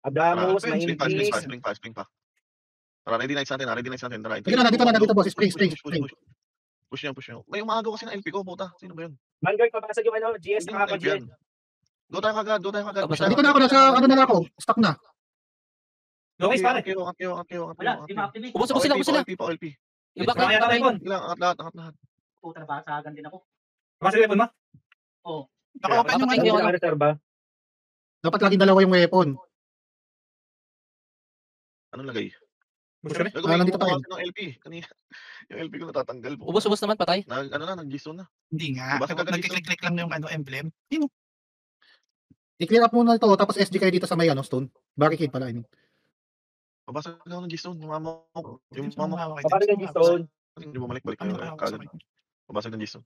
Adamus, Spring pa, Mahimpis. spring pa. Tara, ready nights natin. Tara, Sige na, dito boss. Spring. Push nyo. May umaagaw kasi ng LP ko, puta. Sino ba yun? Vanguard, papasag yung ano, GS na ako, GS. Go tayo kagad. Dito na ako, nasa ano na ako. Stuck na. Longis, pare. Wala, di ma-activate. Ubos sila. OLP. Iba ka. Angat lahat. Puta na ba, sagan din ako. Papasag yung weapon mo? Oo. Naka-open yung ano. Dapat laging dalawa yung weapon. Anong lagay? Nandito pa rin. Ng LP. Kanina, yung LP ko natatanggal po. Ubos naman, patay. Nag-G-zone na. Hindi nga. Nagkiklik lang yung ano emblem. I-clear up muna ito, tapos SG kayo dito sa may stone. Barricade pala. Pabasag na ako ng G-zone. Yung mama. Papasag yung G-zone. Hindi bumalik kayo kagad. Pabasag ng G-zone.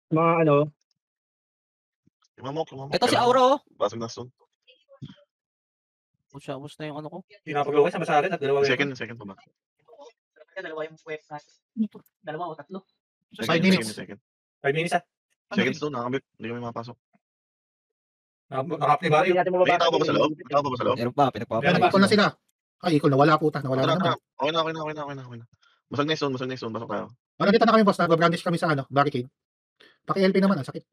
Mga ano. Lumamok. Ito si Auro. Basag ng stone. Ubos na yung ano ko. Pinapagawa sa masarin at dalawa. Second pa ba? Dalawa yung web natin. Dalawa o tatlo. 5 minutes. 5 minutes ah. Second stone, nakakabit. Hindi kami makapasok. Nakapli ba rin? May tao pa ba sa loob? Meron pa, Equal na sila. Ay, equal na. Wala puta. Nawala na naman. Okay na. Basag na yung stone. Basok tayo. Nakita na kami boss. Nag-brandish kami sa barricade. Paki-LP naman. Sakit.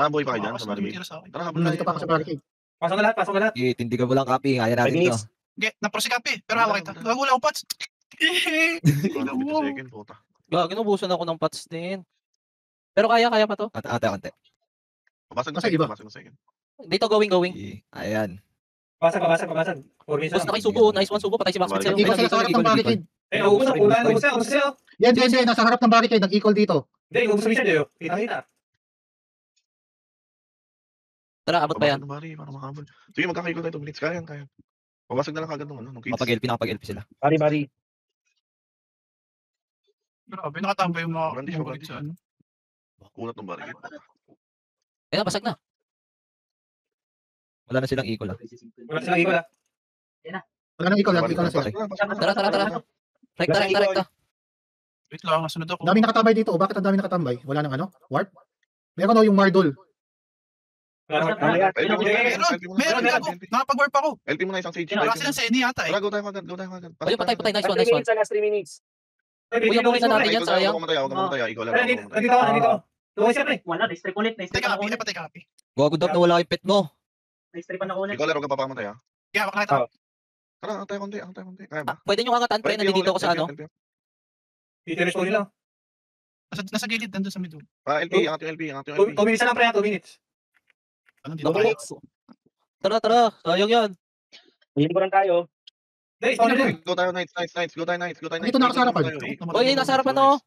Boy pa kayo dyan sa barricade. Tara, habol Nandito pa ako sa barricade. Pasok na lahat. Tindigan mo lang, Kapi. Kaya natin ito. Na-pro si Kapi. Pero hawak kita. Wala akong pots. Second, puta. Ginubusan ako ng pots din. Pero kaya pa to. Ate. Basag na second. Dito going. Ayan. Pasag. 4 minutes. Boss, nakisubo. Nice one subo. Patay si Maxwell sa'yo. Equal sila sa harap ng barricade. Naubos na. Yan. Nasa harap ng barricade. Nag-equal dito. Hindi, naubos na siya. Kita. Tara, abot pa yan. Para makabol. Sige, magkakaikot tayo 2 minutes. Kaya. Pabasag na lang kagad nung kids. Nakapag-LP sila. Bari. Grabe, nakatambay yung mga Brandish. mabagit sa ano. Kunat ng barricade. Ayun, basag na. Wala na silang equal. Wala silang equal. Wala nang equal na sila. Tara. Rekta. Wait lang, nasunod ako. Dami nakatambay dito. Bakit ang dami nakatambay? Wala nang warp? Meron yung Mardol. Meron ako. Nakapag-warp ako. LP mo na isang sage. Wala silang Seni yata eh. Tara, go tayo kagad. Ayun, patay. Nice one. 3 minutes sa last 3 minutes. Uy, yung buhay na natin yan, sayang. Huwag ka mamatay. Ikaw lang. Nandito. Luwas siya pre. Wala, na-strip ulit. Teka, patay Kapi. Gago daw na wala yung pet mo. Na-stripan ako ulit. Ikaw lang, huwag ka papamatay ha. Kaya hawak na ito. Tara, ang tayo konti. Kaya ba? Pwede nyo angatan, pre. Nandito ako sa ano. Dito story lang. Nasa gilid, nandun sa middle. LP, angat yung LP. 2 minutes na lang pre, 2 minutes. Ano dito kayo? Tara. Sayang yan. Hindi ko lang tayo. Go tayo, nights. Go tayo, nights. Dito na ako sa harapan. Uy, nasa harapan oh.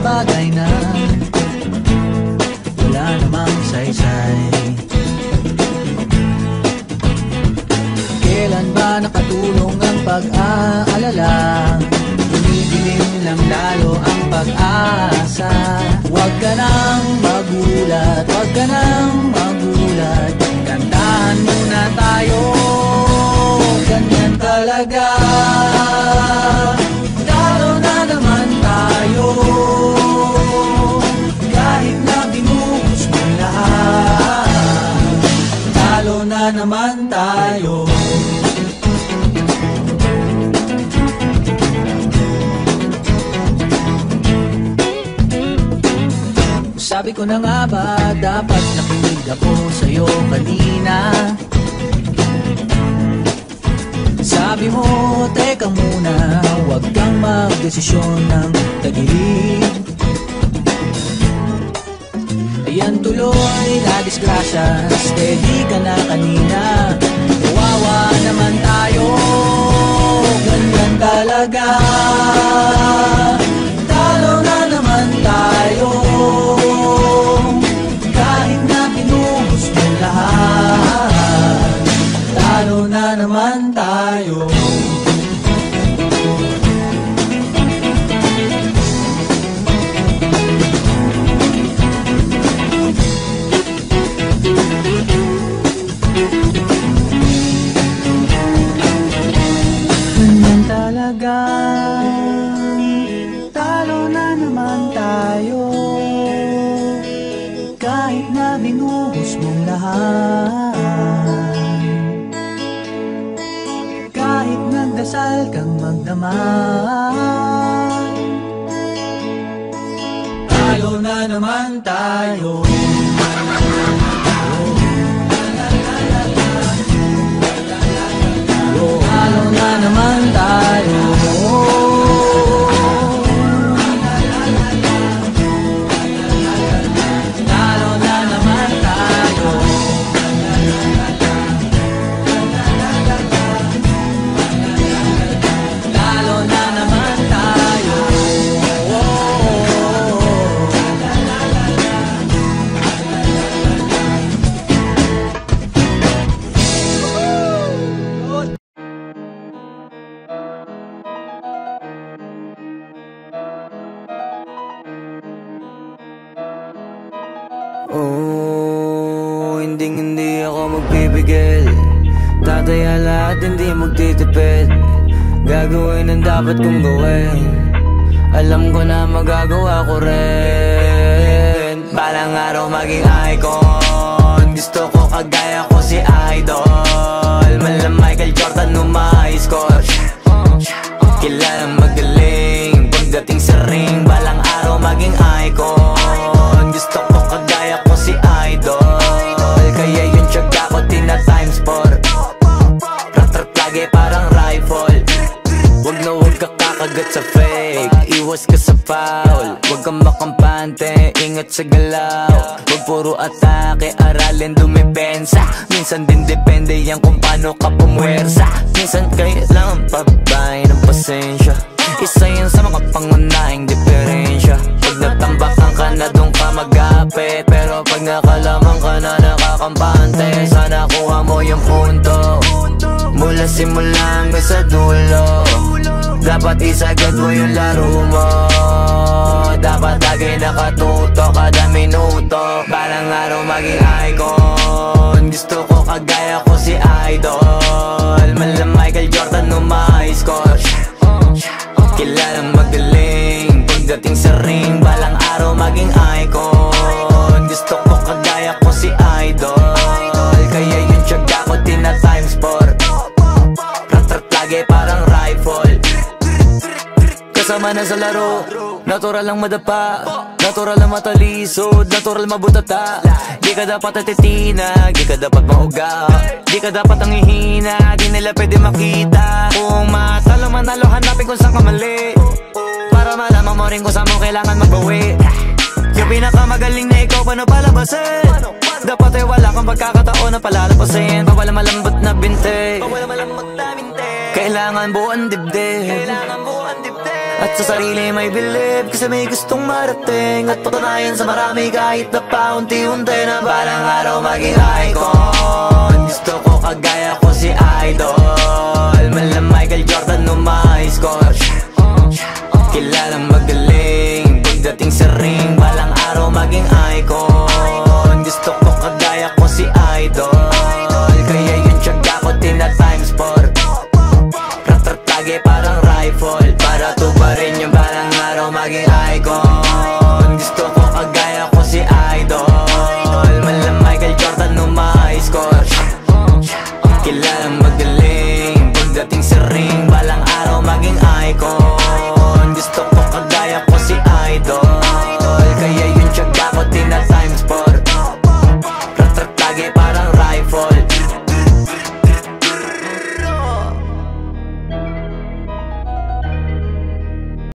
bagay na wala namang saysay. Kailan ba nakatulong ang pag-aalala? Tumidilim lang lalo ang pag-asa. Huwag ka nang magulat, huwag ka nang magulat. Kantahan muna tayo, ganyan talaga. Talo na naman tayo, kahit na binuhos mo lahat. Talo na naman tayo. Sabi ko na nga ba, dapat nakinig ako sa'yo kanina. Sabi mo, teka muna, huwag kang magdesisyon ng tagilid. Ayan tuloy na disgrasya, steady ka na kanina. Kawawa naman tayo, ganyan talaga. Talo na naman talaga. Talo na naman tayo. Kahit na binuhos mong lahat, kahit nagdasal kang magdamag, talo na naman tayo. Talo na naman tayo. Talo na naman tayo. Talo na naman tayo. Oh, hindi ako magpipigil. Tataya lahat, hindi magtitipid. Gagawin ang dapat kong gawin. Alam ko na magagawa ko rin. Balang araw maging icon. Gusto ko kagaya ko si Idol. Malam Michael Jordan score. Kilalang magaling pagdating sa ring. Balang araw maging icon. Gusto ko kagaya ko si Idol. Kaya yung tiyaga ko tina-times 4. Rat-rat lagi parang rifle. Wag na wag ka kakagat sa fake. Iwas ka sa foul. Wag kang makampante, ingat sa galaw. Wag puro atake, aralin dumipensa. Minsan din depende yan kung paano ka pumwersa. Minsan kailangan pabay ng pasensya. Isa yan sa mga pangunahing diferensya. Pag natambakan ka na doon ka mag-apit, pero pag nakalaman ka na nakakampante, sana kuha mo yung punto. Mula simula hanggang sa dulo, dapat isagad mo yung laro mo. Dapat lagi nakatuto kada minuto. Balang araw maging icon. Gusto ko kagaya ko si Idol. Malam Michael Jordan score. Kilalang magaling pagdating sa ring. Balang araw maging icon. Gusto ko kagaya ko si Idol. Kaya yung tiyaga ko tina-times 4. Rat-rat lagi parang rifle. Kasama na sa laro, natural lang madapa, natural lang matalisod, natural mabutata. Di ka dapat atitina, di ka dapat mauga, di ka dapat ang ihina, di nila pwede makita. Kung matalo manalo, hanapin kung saan ka mali, para malaman mo rin kung saan mo kailangan magbawi. Yung pinakamagaling na ikaw, paano palabasin? Dapat ay wala kang pagkakataon na palalapasin. Bawal malambot na binte, kailangan buuan dibdib. At sa sarili may believe, kasi may gustong marating. At patunayan sa marami kahit na paunti-unti, na balang araw maging icon. Gusto ko kagaya ko si Idol. Malam Michael Jordan score.